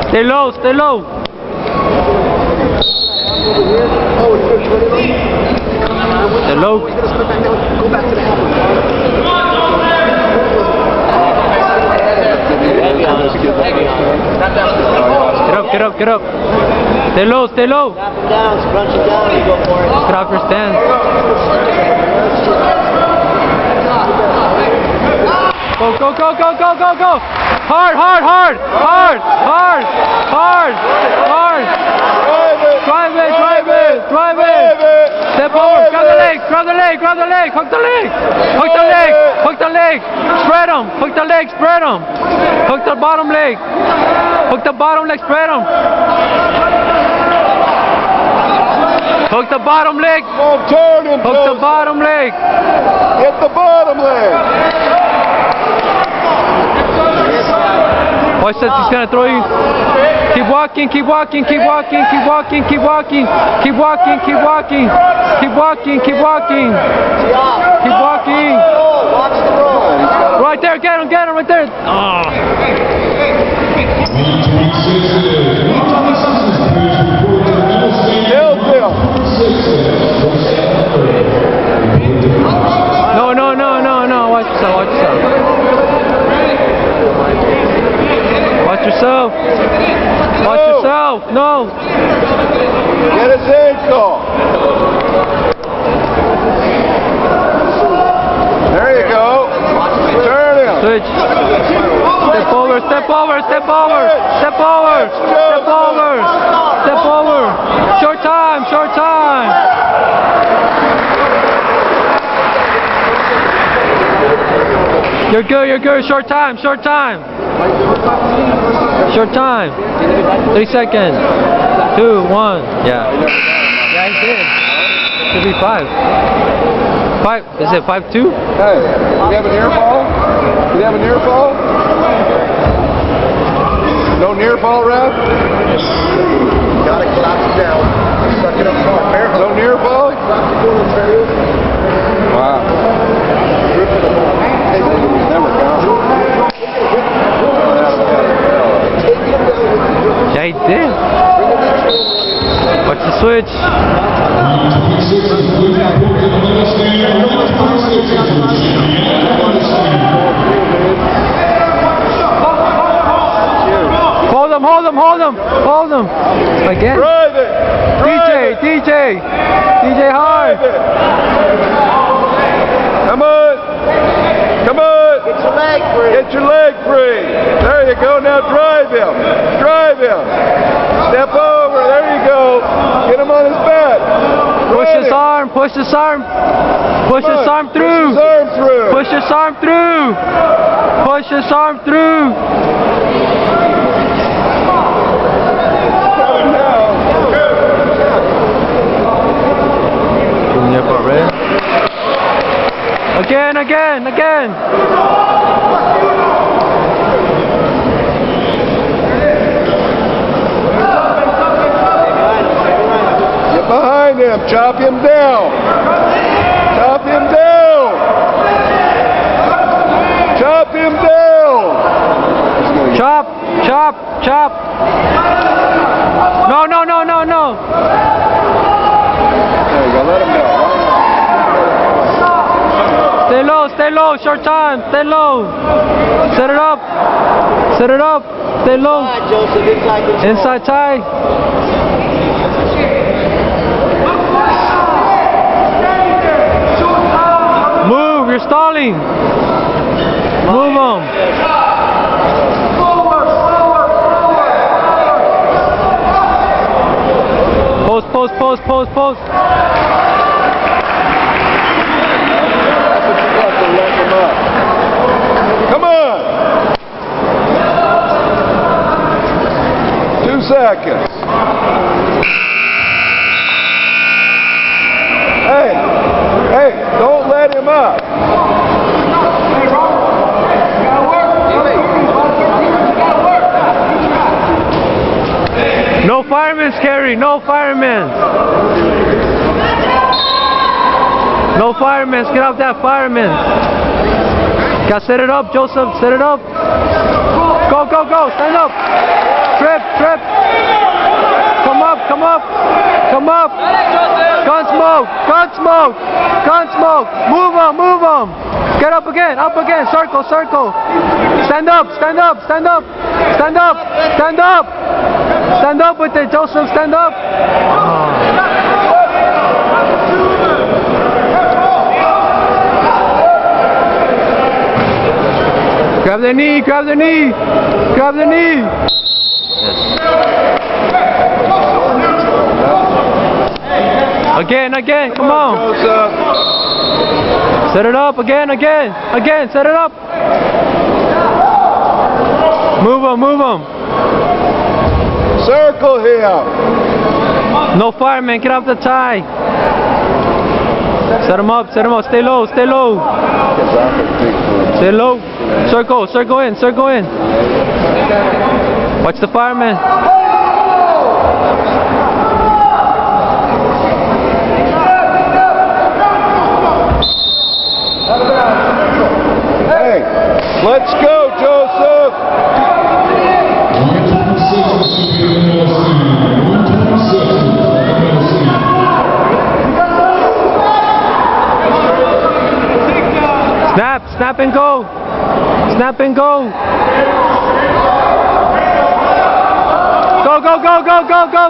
Stay low, stay low. Stay low. Get up, get up. Stay low, stay low. Snap him down, scrunch him down, you go for it. Get off your stance. Go, go, go, go, go, go, go. Hard, hard, hard, hard, hard, hard, hard. Drive it, drive it, drive it. Step over, grab the leg, grab the leg, grab the leg, hook the leg. Hook the leg, hook the leg. Spread them, hook the leg, spread them. Hook the bottom leg. Hook the bottom leg, spread them. Hook the bottom leg. Hook the bottom leg. Hit the bottom leg. Watch that, he's gonna throw you. Keep walking, keep walking, keep walking, keep walking, keep walking, keep walking, keep walking, keep walking, keep walking, keep walking. Watch the roll. Right there, get him right there. Oh. No, no, no, no, no. Watch yourself, watch yourself. Watch yourself. Watch yourself. No. Get his ankle. There you go. Turn him. Switch. Step over, step over, step over, step over, step over, step over. Short time, short time. You're good, you're good. Short time, short time. Short time. 3 seconds. 2, 1. Yeah. Yeah, he did. Should be 5. 5. Is it 5-2? Hey, you have a near fall? You have a near fall? No near fall, ref? Gotta collapse it down. Suck it up hard. No near fall? Wow. Never gone. Yeah, he did. Watch the switch. Hold him, hold him, hold him, hold him. Again. Drive it. DJ hard. Come on. Come on. Get your leg free. Get your leg free. There you go. Now drive him. Drive him. Step over. There you go. Get him on his back. Push his arm. Push his arm. Push his arm through. Push his arm through. Push his arm through. Push his arm through. Again. Get behind him. Chop him down. Chop him down. Chop him down. Chop. No. There you go. Let him go. Stay low, short time, stay low. Set it up, stay low. Inside, Joseph, inside control. Inside tie. Move, you're stalling. Move them. Post. Come on! 2 seconds. Hey, don't let him up. No firemen, Scary, no firemen. No firemen, get off that fireman. Gotta set it up, Joseph, set it up. Go! go. Stand up. Trip. Come up. Gun smoke. Move on. Get up again. Circle. Stand up. Stand up with it, Joseph. Stand up. Grab the knee. Again, come on. Set it up again, set it up. Move him. Circle him. No fireman, get off the tie. Set him up, stay low. Stay low. Circle in. Watch the fireman. Hey, let's go, Joseph. Snap and go.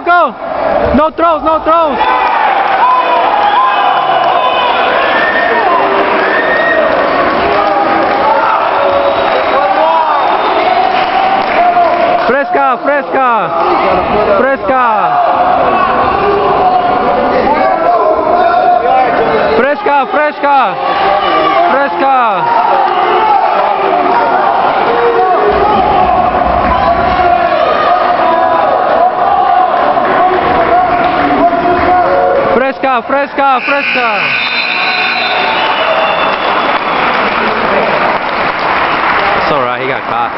Go. No throws. Fresca. It's alright, he got caught.